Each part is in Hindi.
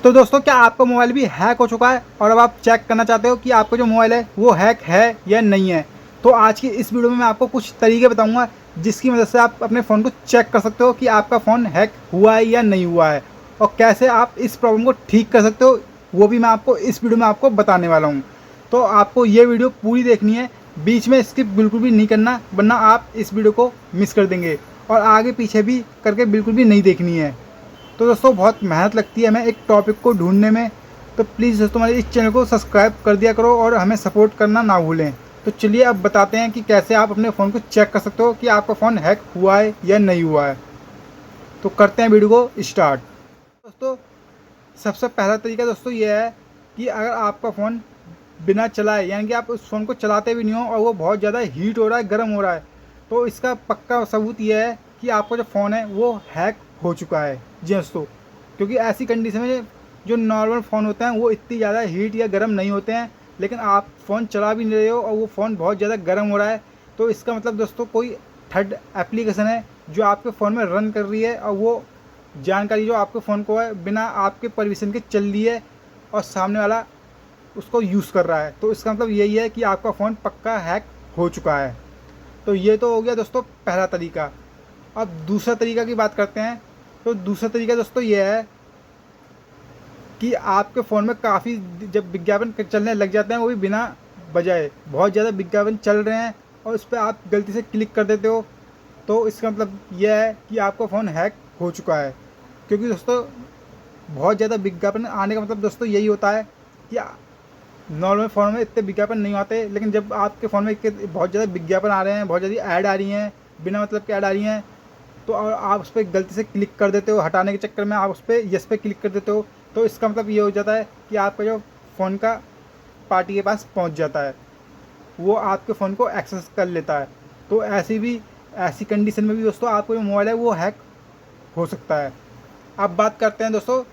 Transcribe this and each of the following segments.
तो दोस्तों, क्या आपका मोबाइल भी हैक हो चुका है और अब आप चेक करना चाहते हो कि आपका जो मोबाइल है वो हैक है या नहीं है? तो आज की इस वीडियो में मैं आपको कुछ तरीके बताऊंगा जिसकी मदद से आप अपने फ़ोन को चेक कर सकते हो कि आपका फ़ोन हैक हुआ है या नहीं हुआ है, और कैसे आप इस प्रॉब्लम को ठीक कर सकते हो, वो भी मैं आपको इस वीडियो में आपको बताने वाला हूँ। तो आपको ये वीडियो पूरी देखनी है, बीच में स्किप बिल्कुल भी नहीं करना, वरना आप इस वीडियो को मिस कर देंगे, और आगे पीछे भी करके बिल्कुल भी नहीं देखनी है। तो दोस्तों, बहुत मेहनत लगती है हमें एक टॉपिक को ढूंढने में, तो प्लीज़ दोस्तों हमारे इस चैनल को सब्सक्राइब कर दिया करो और हमें सपोर्ट करना ना भूलें। तो चलिए अब बताते हैं कि कैसे आप अपने फ़ोन को चेक कर सकते हो कि आपका फ़ोन हैक हुआ है या नहीं हुआ है। तो करते हैं वीडियो को स्टार्ट। दोस्तों, सबसे पहला तरीका दोस्तों ये है कि अगर आपका फ़ोन बिना चलाए, यानी कि आप उस फ़ोन को चलाते भी नहीं हो और वो बहुत ज़्यादा हीट हो रहा है, गर्म हो रहा है, तो इसका पक्का सबूत ये है कि आपका जो फ़ोन है वो हैक हो चुका है। जी हाँ दोस्तों, क्योंकि ऐसी कंडीशन में जो नॉर्मल फ़ोन होते हैं वो इतनी ज़्यादा हीट या गर्म नहीं होते हैं, लेकिन आप फ़ोन चला भी नहीं रहे हो और वो फ़ोन बहुत ज़्यादा गर्म हो रहा है, तो इसका मतलब दोस्तों कोई थर्ड एप्लीकेशन है जो आपके फ़ोन में रन कर रही है, और वो जानकारी जो आपके फ़ोन को है बिना आपके परमिशन के चल रही है, और सामने वाला उसको यूज़ कर रहा है। तो इसका मतलब यही है कि आपका फ़ोन पक्का हैक हो चुका है। तो ये तो हो गया दोस्तों पहला तरीका। अब दूसरा तरीका की बात करते हैं। तो दूसरा तरीका दोस्तों ये है कि आपके फ़ोन में काफ़ी जब विज्ञापन चलने लग जाते हैं, वो भी बिना वजह बहुत ज़्यादा विज्ञापन चल रहे हैं और उस पर आप गलती से क्लिक कर देते हो, तो इसका मतलब यह है कि आपका फ़ोन हैक हो चुका है। क्योंकि दोस्तों, बहुत ज़्यादा विज्ञापन आने का मतलब दोस्तों यही होता है कि नॉर्मल फ़ोन में इतने विज्ञापन नहीं आते, लेकिन जब आपके फ़ोन में बहुत ज़्यादा विज्ञापन आ रहे हैं, बहुत ज़्यादा ऐड आ रही हैं, बिना मतलब की ऐड आ रही हैं, तो और आप उस पर गलती से क्लिक कर देते हो, हटाने के चक्कर में आप उस पर यस पे क्लिक कर देते हो, तो इसका मतलब ये हो जाता है कि आपका जो फ़ोन का पार्टी के पास पहुंच जाता है, वो आपके फ़ोन को एक्सेस कर लेता है। तो ऐसी कंडीशन में भी दोस्तों आपका जो मोबाइल है वो हैक हो सकता है। अब बात करते हैं दोस्तों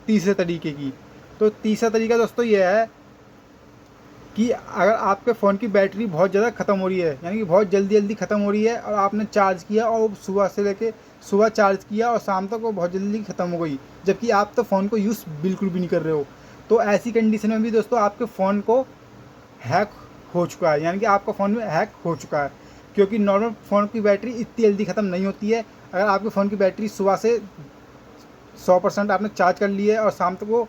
तीसरे तरीके की। तो तीसरा तरीका दोस्तों ये है कि अगर आपके फ़ोन की बैटरी बहुत ज़्यादा ख़त्म हो रही है, यानी कि बहुत जल्दी जल्दी ख़त्म हो रही है, और आपने चार्ज किया और वो सुबह से लेके सुबह चार्ज किया और शाम तक वो बहुत जल्दी ख़त्म हो गई, जबकि आप तो फ़ोन को यूज़ बिल्कुल भी नहीं कर रहे हो, तो ऐसी कंडीशन में भी दोस्तों आपके फ़ोन को हैक हो चुका है, यानी कि आपका फ़ोन में हैक हो चुका है। क्योंकि नॉर्मल फ़ोन की बैटरी इतनी जल्दी ख़त्म नहीं होती है। अगर आपके फ़ोन की बैटरी सुबह से 100% आपने चार्ज कर ली है और शाम तक वो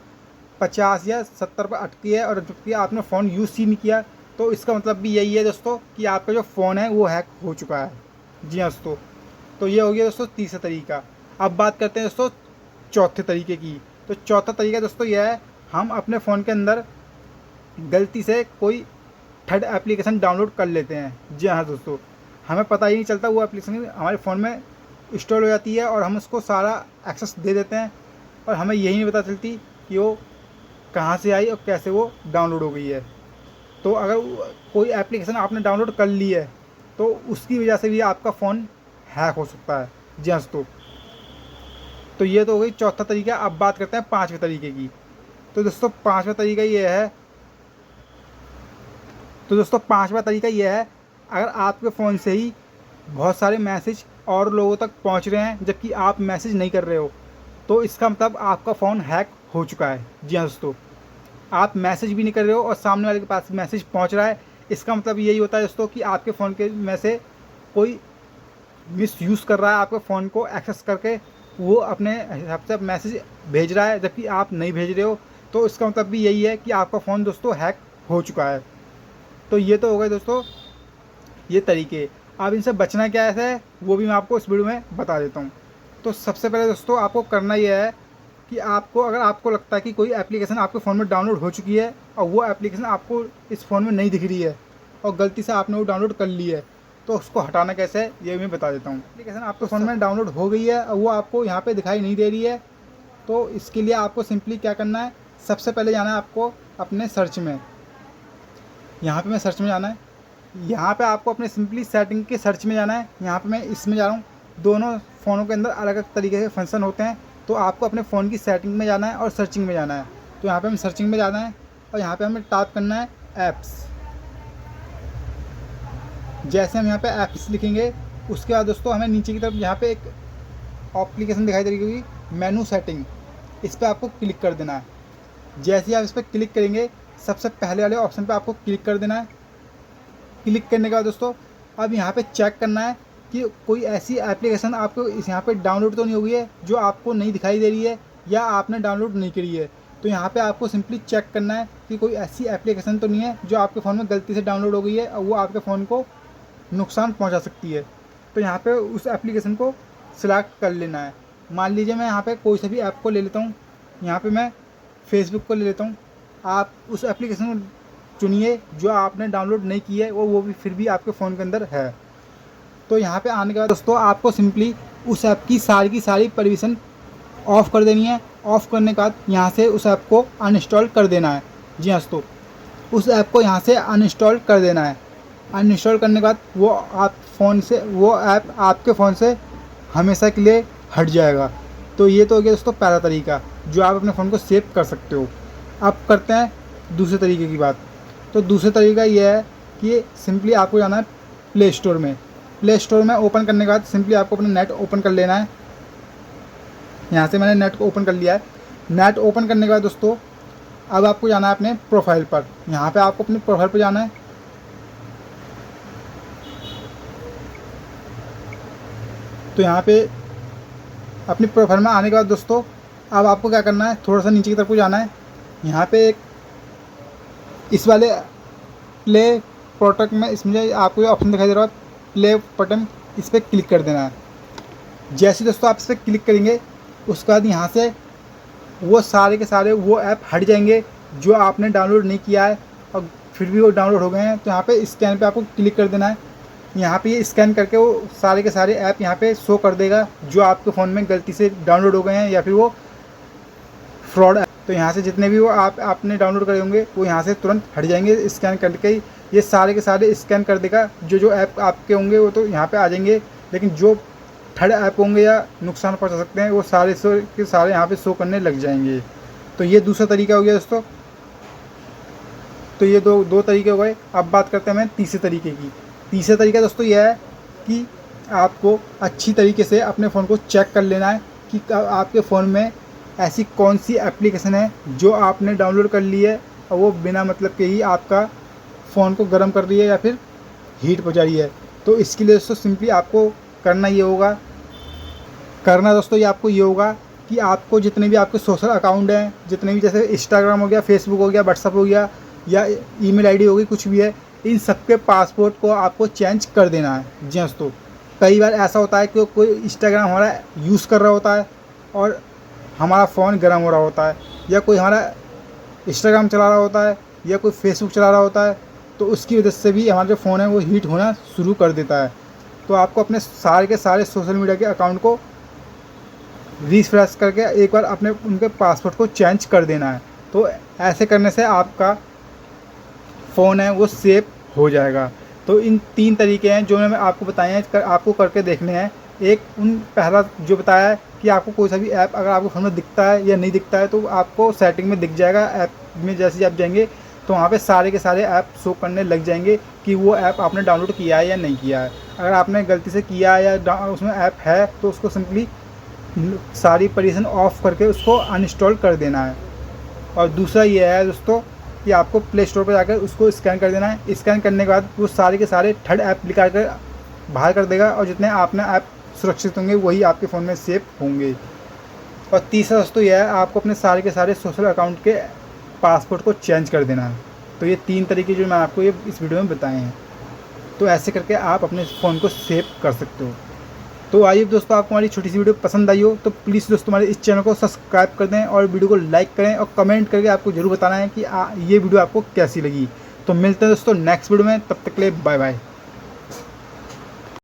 50 या 70 पर अटकी है, और जबकि आपने फ़ोन यूज़ ही नहीं किया, तो इसका मतलब भी यही है दोस्तों कि आपका जो फ़ोन है वो हैक हो चुका है। जी हाँ दोस्तों, तो ये हो गया दोस्तों तीसरा तरीका। अब बात करते हैं दोस्तों चौथे तरीके की। तो चौथा तरीका दोस्तों यह है, हम अपने फ़ोन के अंदर गलती से कोई थर्ड एप्लीकेशन डाउनलोड कर लेते हैं। जी हाँ दोस्तों, हमें पता ही नहीं चलता, वो एप्लीकेशन हमारे फ़ोन में इंस्टॉल हो जाती है और हम उसको सारा एक्सेस दे देते हैं, और हमें यही नहीं पता चलती कि वो कहाँ से आई और कैसे वो डाउनलोड हो गई है। तो अगर कोई एप्लीकेशन आपने डाउनलोड कर ली है, तो उसकी वजह से भी आपका फ़ोन हैक हो सकता है। जी हाँ दोस्तों, तो ये तो हो गई चौथा तरीका। अब बात करते हैं पाँचवें तरीके की। तो दोस्तों पाँचवा तरीका ये है तो दोस्तों पाँचवा तरीका ये है, अगर आपके फ़ोन से ही बहुत सारे मैसेज और लोगों तक पहुंच रहे हैं जबकि आप मैसेज नहीं कर रहे हो, तो इसका मतलब आपका फ़ोन हैक हो चुका है। जी हाँ दोस्तों, आप मैसेज भी नहीं कर रहे हो और सामने वाले के पास मैसेज पहुंच रहा है, इसका मतलब यही होता है दोस्तों कि आपके फ़ोन के में से कोई मिस यूज़ कर रहा है आपके फ़ोन को एक्सेस करके, वो अपने हिसाब से मैसेज भेज रहा है जबकि आप नहीं भेज रहे हो, तो इसका मतलब भी यही है कि आपका फ़ोन दोस्तों हैक हो चुका है। तो ये तो हो गए दोस्तों ये तरीके। अब इनसे बचना क्या है वो भी मैं आपको इस वीडियो में बता देता हूँ। तो सबसे पहले दोस्तों आपको करना यह है कि अगर आपको लगता है कि कोई एप्लीकेशन आपके फ़ोन में डाउनलोड हो चुकी है और वो एप्लीकेशन आपको इस फ़ोन में नहीं दिख रही है और गलती से आपने वो डाउनलोड कर ली है, तो उसको हटाना कैसे है ये मैं बता देता हूँ। एप्लीकेशन आपके फ़ोन में डाउनलोड हो गई है और वो आपको यहाँ पर दिखाई नहीं दे रही है, तो इसके लिए आपको सिंपली क्या करना है, सबसे पहले जाना है आपको अपने सर्च में। यहाँ पर मैं सर्च में जाना है, यहाँ पे आपको अपने सिंपली सेटिंग के सर्च में जाना है। यहाँ पे मैं इसमें जा रहा हूँ। दोनों फ़ोनों के अंदर अलग अलग तरीके के फंक्शन होते हैं, तो आपको अपने फ़ोन की सेटिंग में जाना है और सर्चिंग में जाना है। तो यहाँ पे हमें सर्चिंग में जाना है और यहाँ पे हमें टाइप करना है ऐप्स। जैसे हम यहाँ पे ऐप्स लिखेंगे, उसके बाद दोस्तों हमें नीचे की तरफ यहाँ पे एक एप्लीकेशन दिखाई दे रही होगी, मेनू सेटिंग। इस पर आपको क्लिक कर देना है। जैसे ही आप इस पर क्लिक करेंगे सबसे पहले वाले ऑप्शन पे आपको क्लिक कर देना है। क्लिक करने के बाद दोस्तों अब यहाँ पे चेक करना है कि कोई ऐसी एप्लीकेशन आपको इस यहाँ पे डाउनलोड तो नहीं हो गई है जो आपको नहीं दिखाई दे रही है या आपने डाउनलोड नहीं करी है। तो यहाँ पे आपको सिंपली चेक करना है कि कोई ऐसी एप्लीकेशन तो नहीं है जो आपके फ़ोन में गलती से डाउनलोड हो गई है और वो आपके फ़ोन को नुकसान पहुँचा सकती है। तो यहाँ पे उस एप्लीकेशन को सिलेक्ट कर लेना है। मान लीजिए मैं यहाँ पे कोई सा भी ऐप को ले लेता हूँ, यहाँ पे मैं फेसबुक को ले लेता हूँ। आप उस एप्लीकेशन को चुनिए जो आपने डाउनलोड नहीं की है वो भी फिर भी आपके फ़ोन के अंदर है। तो यहाँ पे आने के बाद दोस्तों आपको सिंपली उस ऐप की सारी परमिशन ऑफ़ कर देनी है। ऑफ़ करने के बाद यहाँ से उस ऐप को अनइंस्टॉल कर देना है। जी हाँ दोस्तों, उस ऐप को यहाँ से अनइंस्टॉल कर देना है। अनइंस्टॉल करने के बाद वो ऐप आपके फ़ोन से हमेशा के लिए हट जाएगा। तो ये तो हो गया दोस्तों पहला तरीका जो आप अपने फ़ोन को सेव कर सकते हो। अब करते हैं दूसरे तरीके की बात। तो दूसरा तरीका ये है कि सिंपली आपको जाना है प्ले स्टोर में। प्ले स्टोर में ओपन करने के बाद सिंपली आपको अपना नेट ओपन कर लेना है। यहाँ से मैंने नेट को ओपन कर लिया है। नेट ओपन करने के बाद दोस्तों अब आपको जाना है अपने प्रोफाइल पर। यहाँ पे आपको अपने प्रोफाइल पर जाना है। तो यहाँ पे अपनी प्रोफाइल में आने के बाद दोस्तों अब आपको क्या करना है, थोड़ा सा नीचे की तरफ को जाना है। यहाँ पे एक इस वाले प्ले प्रोडक्ट में इसमें आपको ऑप्शन दिखाई दे रहा है प्ले बटन, इस पर क्लिक कर देना है। जैसे दोस्तों आप इस पर क्लिक करेंगे उसके बाद यहाँ से वो सारे के सारे वो ऐप हट जाएंगे जो आपने डाउनलोड नहीं किया है और फिर भी वो डाउनलोड हो गए हैं। तो यहाँ पे स्कैन पे आपको क्लिक कर देना है। यहाँ पे ये स्कैन करके वो सारे के सारे ऐप यहाँ पे शो कर देगा जो आपके फ़ोन में गलती से डाउनलोड हो गए हैं या फिर वो फ्रॉड ऐप। तो यहाँ से जितने भी वो आपने डाउनलोड करे होंगे वो यहाँ से तुरंत हट जाएंगे। स्कैन करके ही ये सारे के सारे स्कैन कर देगा। जो ऐप आपके होंगे वो तो यहाँ पे आ जाएंगे, लेकिन जो थर्ड ऐप होंगे या नुकसान पहुँचा सकते हैं वो सारे के सारे यहाँ पे शो करने लग जाएंगे। तो ये दूसरा तरीका हो गया दोस्तों। तो ये दो तरीके हो गए। अब बात करते हैं मैं तीसरे तरीके की। तीसरा तरीका दोस्तों यह है कि आपको अच्छी तरीके से अपने फ़ोन को चेक कर लेना है कि आपके फ़ोन में ऐसी कौन सी एप्लीकेशन है जो आपने डाउनलोड कर ली है और वो बिना मतलब के ही आपका फ़ोन को गर्म कर रही है या फिर हीट पहुँचा रही है। तो इसके लिए दोस्तों सिंपली आपको करना ये होगा कि आपको जितने भी आपके सोशल अकाउंट हैं, जितने भी जैसे इंस्टाग्राम हो गया, फेसबुक हो गया, व्हाट्सअप हो गया या ईमेल आईडी हो गई, कुछ भी है, इन सब के पासवर्ड को आपको चेंज कर देना है। जी दोस्तों, कई बार ऐसा होता है कि कोई इंस्टाग्राम हमारा यूज़ कर रहा होता है और हमारा फ़ोन गर्म हो रहा होता है, या कोई हमारा इंस्टाग्राम चला रहा होता है या कोई फेसबुक चला रहा होता है, तो उसकी वजह से भी हमारा जो फ़ोन है वो हीट होना शुरू कर देता है। तो आपको अपने सारे के सारे सोशल मीडिया के अकाउंट को रिफ्रेश करके एक बार अपने उनके पासवर्ड को चेंज कर देना है। तो ऐसे करने से आपका फ़ोन है वो सेफ हो जाएगा। तो इन 3 तरीके हैं जो मैं आपको बताए हैं, आपको करके देखने हैं। एक पहला जो बताया है कि आपको कोई सा भी ऐप अगर आपको फ़ोन में दिखता है या नहीं दिखता है तो आपको सेटिंग में दिख जाएगा। ऐप में जैसे ही आप जाएंगे तो वहाँ पे सारे के सारे ऐप शो करने लग जाएंगे कि वो ऐप आपने डाउनलोड किया है या नहीं किया है। अगर आपने गलती से किया है या उसमें ऐप है तो उसको सिंपली सारी परमिशन ऑफ़ करके उसको अनइंस्टॉल कर देना है। और दूसरा ये है दोस्तों कि आपको प्ले स्टोर पर जाकर उसको स्कैन कर देना है। स्कैन करने के बाद वो सारे के सारे थर्ड ऐप निकाल कर बाहर कर देगा और जितने आपने ऐप सुरक्षित होंगे वही आपके फ़ोन में सेव होंगे। और तीसरा दोस्तों यह है आपको अपने सारे के सारे सोशल अकाउंट के पासवर्ड को चेंज कर देना है। तो ये 3 तरीके जो मैं आपको ये इस वीडियो में बताए हैं, तो ऐसे करके आप अपने फ़ोन को सेव कर सकते हो। तो आइए दोस्तों, आपको हमारी छोटी सी वीडियो पसंद आई हो तो प्लीज़ दोस्तों हमारे इस चैनल को सब्सक्राइब कर दें और वीडियो को लाइक करें और कमेंट करके आपको ज़रूर बताना है कि ये वीडियो आपको कैसी लगी। तो मिलते हैं दोस्तों नेक्स्ट वीडियो में, तब तक के लिए बाय बाय।